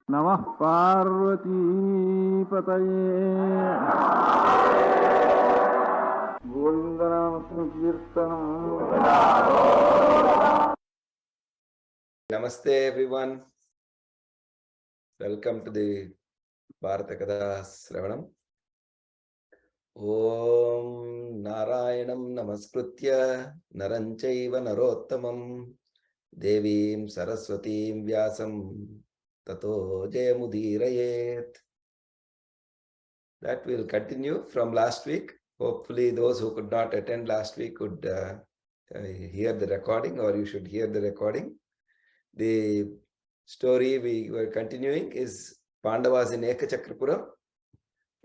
Namah Parvati Pataye Govindanam Sankirtanam. Namaste everyone. Welcome to the Bharata Kathāśravaṇam. Om Narayanam Namaskritya Naranchaiva Narottamam Devim Saraswatim Vyasam Tato Jayamudhirayet. That will continue from last week. Hopefully those who could not attend last week could hear the recording, or you should hear the recording. The story we were continuing is Pandavas in Ekachakrapura,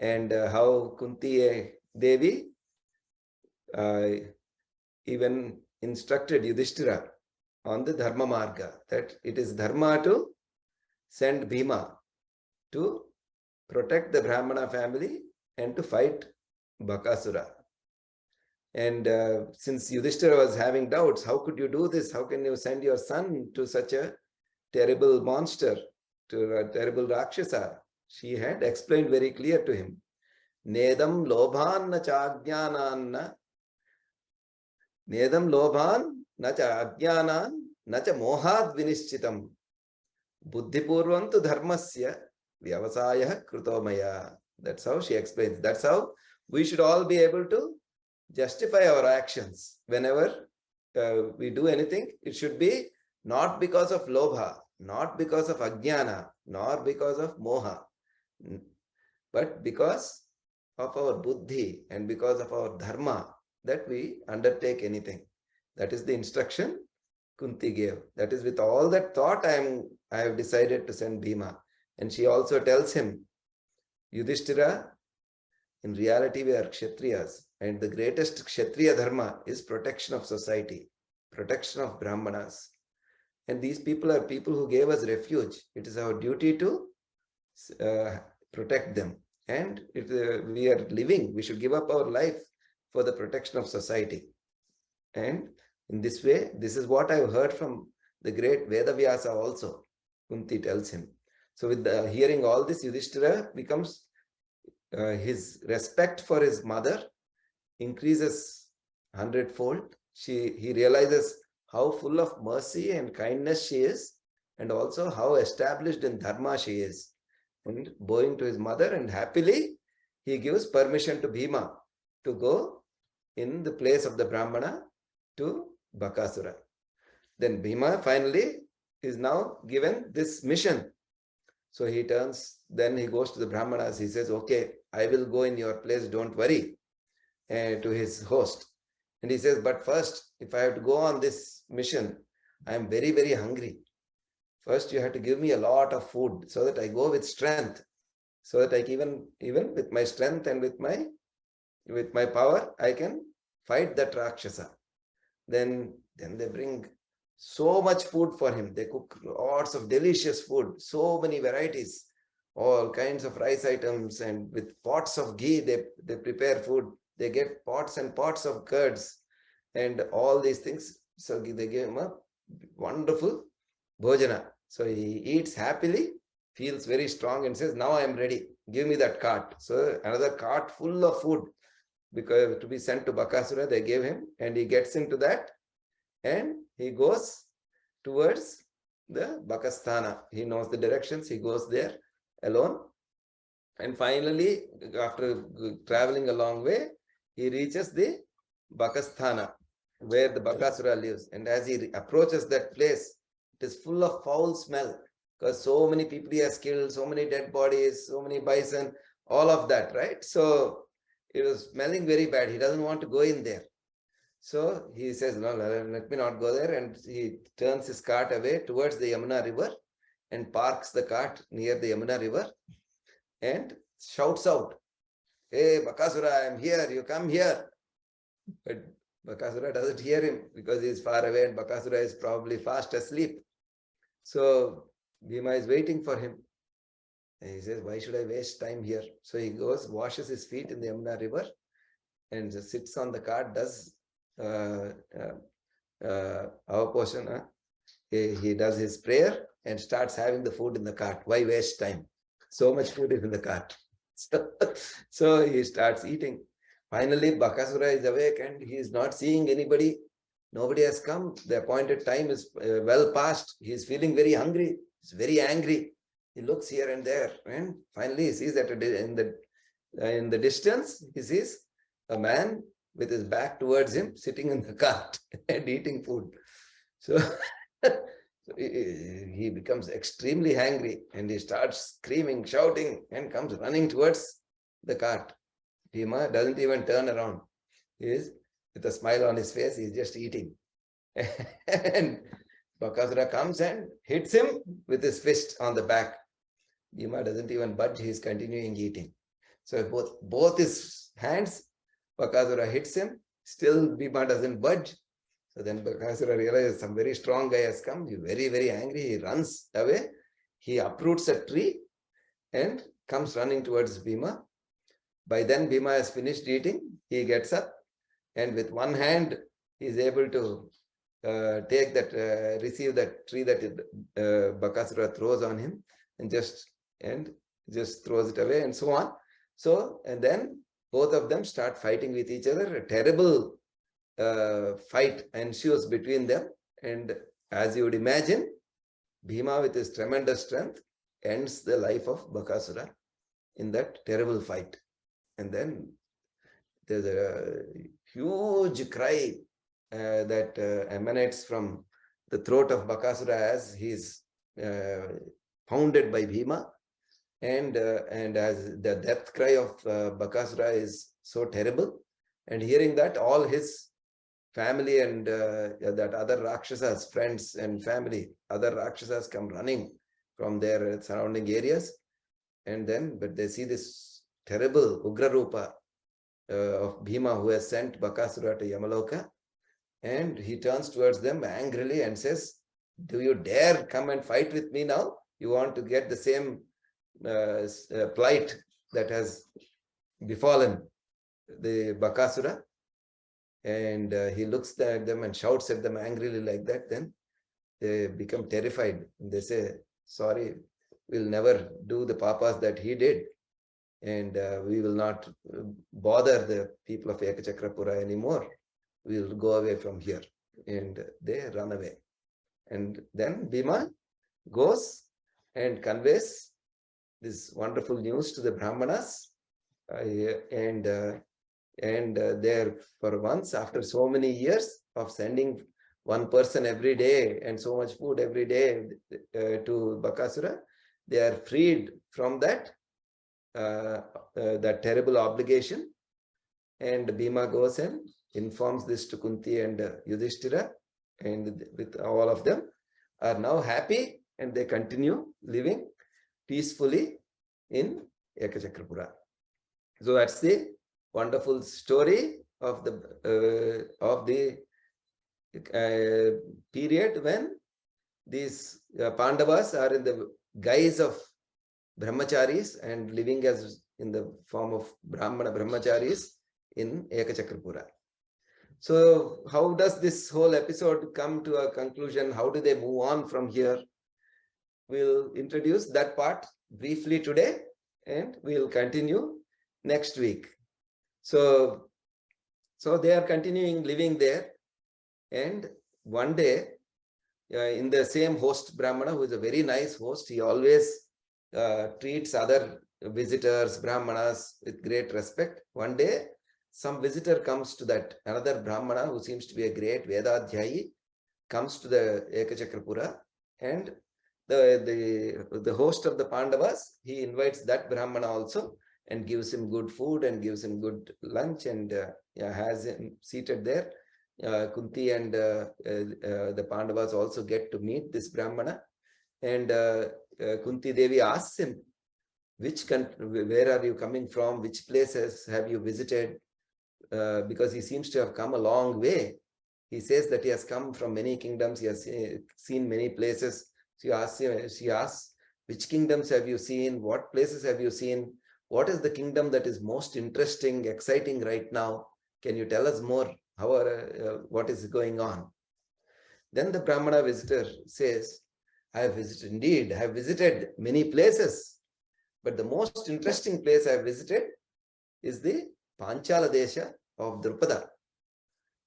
and how Kunti Devi even instructed Yudhishthira on the Dharma Marga, that it is Dharma to send Bhima to protect the Brahmana family and to fight Bakasura. And since Yudhishthira was having doubts, how could you do this? How can you send your son to such a terrible monster, to a terrible Rakshasa? She had explained very clear to him. Nedam lobhan na cha ajnanan, Nedam lobhan na cha ajnanan, na cha mohad vinishchitam, buddhipurvam tu dharmasya vyavasayah krutomaya. That's how she explains. That's how we should all be able to justify our actions. Whenever we do anything, it should be not because of lobha, not because of ajnana, nor because of moha, but because of our buddhi and because of our dharma, that we undertake anything. That is the instruction Kunti gave. That is, with all that thought, I have decided to send Bhima. And she also tells him, Yudhishthira, in reality we are Kshatriyas, and the greatest Kshatriya dharma is protection of society, protection of Brahmanas. And these people are people who gave us refuge. It is our duty to protect them. And if we are living, we should give up our life for the protection of society. And in this way, this is what I have heard from the great Vedavyasa also, Kunti tells him. So with hearing all this, Yudhishthira becomes, his respect for his mother increases 100-fold. He realizes how full of mercy and kindness she is, and also how established in dharma she is. And bowing to his mother, and happily he gives permission to Bhima to go in the place of the Brahmana to Bakasura. Then Bhima finally is now given this mission. So he turns, then he goes to the Brahmanas. He says, okay, I will go in your place, don't worry, to his host. And he says, but first, if I have to go on this mission, I am very, very hungry. First, you have to give me a lot of food so that I go with strength, so that I even with my strength and with my power, I can fight that Rakshasa. Then they bring so much food for him. They cook lots of delicious food, so many varieties, all kinds of rice items, and with pots of ghee, they prepare food. They get pots and pots of curds and all these things. So they give him a wonderful bhojana. So he eats happily, feels very strong, and says, now I am ready. Give me that cart. So another cart full of food, because to be sent to Bakasura, they gave him, and he gets into that, and he goes towards the Bakasthana. He knows the directions. He goes there alone. And finally, after traveling a long way, he reaches the Bakasthana, where the Bakasura lives. And as he approaches that place, it is full of foul smell, because so many people he has killed, so many dead bodies, so many bison, all of that, right? So it was smelling very bad. He doesn't want to go in there. So he says, no, let me not go there. And he turns his cart away towards the Yamuna river and parks the cart near the Yamuna river and shouts out, hey, Bakasura, I am here. You come here. But Bakasura doesn't hear him because he is far away, and Bakasura is probably fast asleep. So Bhima is waiting for him. And he says, why should I waste time here? So he goes, washes his feet in the Yamuna river, and just sits on the cart, does our portion. He does his prayer, and starts having the food in the cart. Why waste time? So much food is in the cart. So he starts eating. Finally, Bakasura is awake and he is not seeing anybody. Nobody has come. The appointed time is well past. He is feeling very hungry. He's very angry. He looks here and there, and finally he sees that in the distance, he sees a man with his back towards him, sitting in the cart and eating food. So, he becomes extremely angry and he starts screaming, shouting, and comes running towards the cart. Bhima doesn't even turn around. He is with a smile on his face, he's just eating. And Bakasura comes and hits him with his fist on the back. Bhima doesn't even budge, he's continuing eating. So both his hands, Bakasura hits him, still Bhima doesn't budge. So then Bakasura realizes some very strong guy has come. He's very, very angry. He runs away. He uproots a tree and comes running towards Bhima. By then, Bhima has finished eating. He gets up and with one hand, he is able to take that, receive that tree that Bakasura throws on him and just throws it away and so on. So, and then both of them start fighting with each other. A terrible fight ensues between them, and as you would imagine, Bhima with his tremendous strength ends the life of Bakasura in that terrible fight. And then there's a huge cry that emanates from the throat of Bakasura as he's pounded by Bhima, and as the death cry of Bakasura is so terrible, and hearing that, all his family and that other Rakshasas, friends and family, other Rakshasas come running from their surrounding areas, and then, but they see this terrible Ugra Rupa of Bhima who has sent Bakasura to Yamaloka, and he turns towards them angrily and says, "Do you dare come and fight with me now? You want to get the same plight that has befallen the Bakasura?" And he looks at them and shouts at them angrily like that. Then they become terrified. They say, "Sorry, we'll never do the papas that he did. And we will not bother the people of Ekachakrapura anymore. We'll go away from here." And they run away. And then Bhima goes and conveys this wonderful news to the Brahmanas. There, for once, after so many years of sending one person every day and so much food every day to Bakasura, they are freed from that terrible obligation. And Bhima goes and informs this to Kunti and Yudhishthira, and with all of them are now happy, and they continue living peacefully in Ekachakrapura. So that's the wonderful story of the period when these Pandavas are in the guise of brahmacharis and living as in the form of Brahmana brahmacharis in Ekachakrapura. So how does this whole episode come to a conclusion? How do they move on from here? We'll introduce that part briefly today, and we'll continue next week. So they are continuing living there, and one day in the same host Brahmana, who is a very nice host, he always treats other visitors, Brahmanas, with great respect. One day, some visitor comes to that, another Brahmana who seems to be a great Vedadhyayi, comes to the Ekachakrapura, and the host of the Pandavas, he invites that Brahmana also and gives him good food and gives him good lunch, and has him seated there. Kunti and the Pandavas also get to meet this Brahmana, and Kunti Devi asks him, "Which country, where are you coming from? Which places have you visited?" Because he seems to have come a long way. He says that he has come from many kingdoms, he has seen many places. She asks, "Which kingdoms have you seen? What places have you seen? What is the kingdom that is most interesting, exciting right now? Can you tell us more? What is going on?" Then the Brahmana visitor says, I have visited many places, but the most interesting place I have visited is the Panchala Desha of Drupada.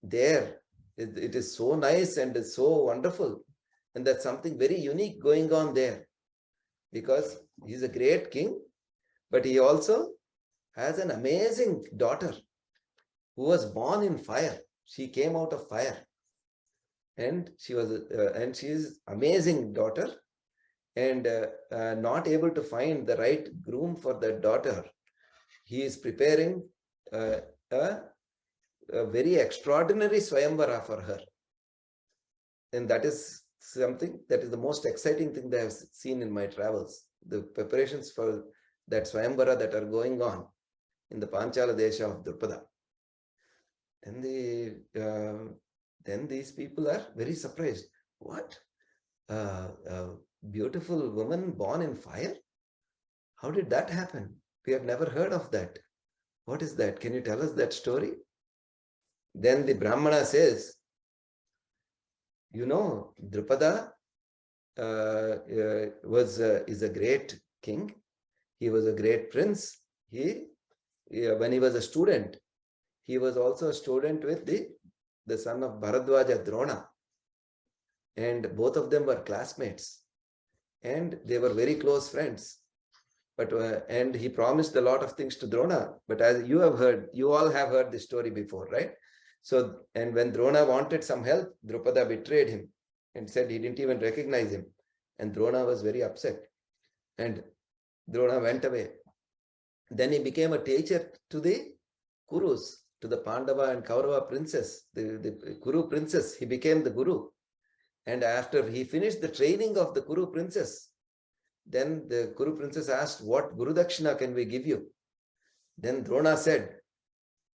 There, it is so nice and it's so wonderful, and that's something very unique going on there, because he's a great king, but he also has an amazing daughter who was born in fire. She came out of fire, and she is amazing daughter, and not able to find the right groom for that daughter. He is preparing a very extraordinary Svayamvara for her, and that is something that is the most exciting thing that I have seen in my travels. The preparations for that Svayamvara that are going on in the Panchala Desha of Drupada. Then these people are very surprised. What? A beautiful woman born in fire? How did that happen? We have never heard of that. What is that? Can you tell us that story? Then the Brahmana says, Drupada is a great king. He was a great prince. When he was a student, he was also a student with the son of Bharadwaja, Drona. And both of them were classmates. And they were very close friends. But and he promised a lot of things to Drona. But as you all have heard this story before, right? So, and when Drona wanted some help, Drupada betrayed him and said he didn't even recognize him. And Drona was very upset. And Drona went away. Then he became a teacher to the Kurus, to the Pandava and Kaurava princess, the Kuru princess. He became the Guru. And after he finished the training of the Kuru princess, then the Kuru princess asked, what Guru Dakshina can we give you? Then Drona said,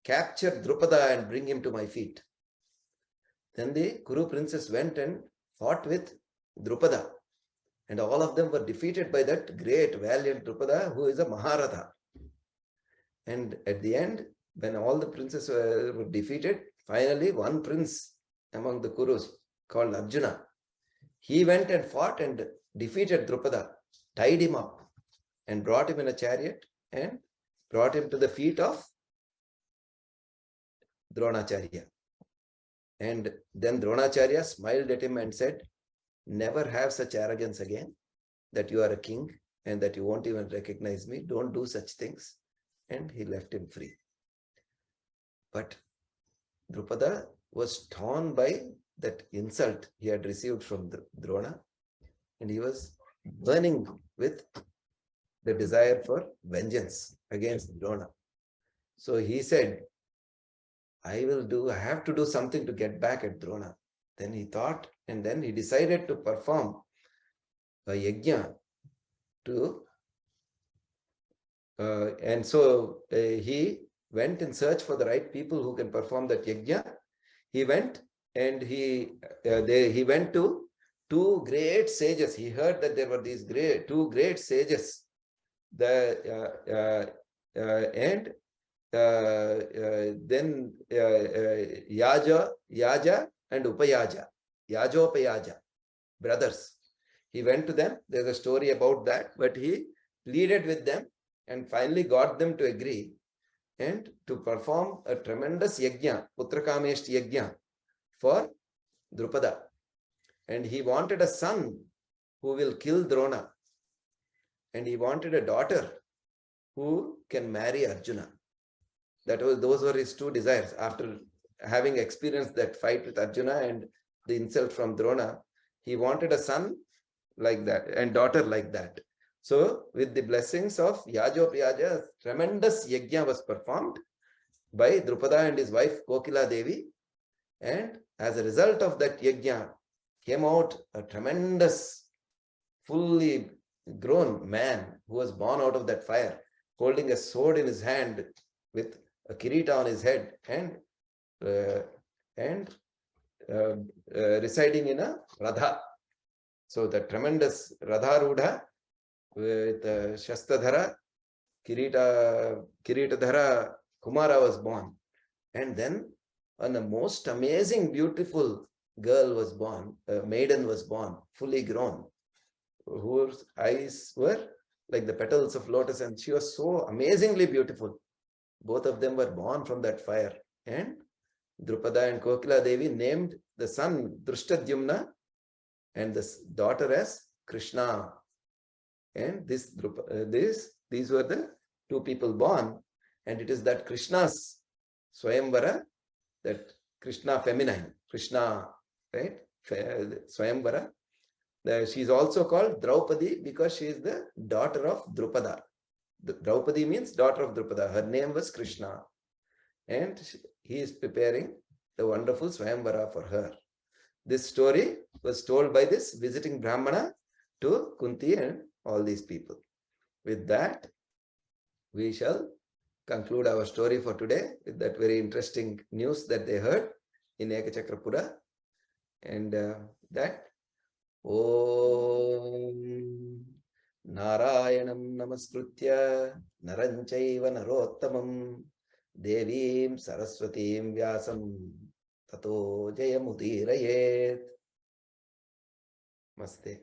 capture Drupada and bring him to my feet. Then the Kuru princess went and fought with Drupada. And all of them were defeated by that great, valiant Drupada, who is a Maharatha. And at the end, when all the princes were defeated, finally one prince among the Kurus, called Arjuna, he went and fought and defeated Drupada, tied him up, and brought him in a chariot and brought him to the feet of Dronacharya. And then Dronacharya smiled at him and said, never have such arrogance again, that you are a king and that you won't even recognize me. Don't do such things. And he left him free. But Drupada was torn by that insult he had received from Drona, and he was burning with the desire for vengeance against Drona. So he said, I have to do something to get back at Drona. Then he thought, and then he decided to perform a yajna and so he went in search for the right people who can perform that yajna. He went and he went to two great sages. He heard that there were these two great sages, then Yaja and Upayaja, Yajopayaja, brothers. He went to them. There's a story about that, but he pleaded with them and finally got them to agree and to perform a tremendous yajna, Putrakameshti yajna, for Drupada. And he wanted a son who will kill Drona. And he wanted a daughter who can marry Arjuna. Those were his two desires. After having experienced that fight with Arjuna and the insult from Drona, he wanted a son like that and daughter like that. So with the blessings of Yajopayaja, tremendous yajna was performed by Drupada and his wife Kokila Devi. And as a result of that yajna came out a tremendous, fully grown man who was born out of that fire, holding a sword in his hand with a kirita on his head and residing in a Radha. So the tremendous Radha Rudha with Shastadhara, Kiritadhara Kumara was born. And then a most amazing, beautiful girl was born, a maiden was born, fully grown. whose eyes were like the petals of lotus, and she was so amazingly beautiful. Both of them were born from that fire. And Drupada and Kokila Devi named the son Drishtadyumna and the daughter as Krishna. And these were the two people born. And it is that Krishna's Svayamvara, that Krishna feminine, Krishna, right? Svayamvara. She is also called Draupadi because she is the daughter of Drupada. Draupadi means daughter of Drupada. Her name was Krishna. And he is preparing the wonderful Svayamvara for her. This story was told by this visiting Brahmana to Kunti and all these people. With that, we shall conclude our story for today with that very interesting news that they heard in Ekachakrapura. And that Om Narayanam Namaskritya Naranchaiva Narottamam Devim Saraswatim Vyasam Tato Jayamudirayet. Namaste.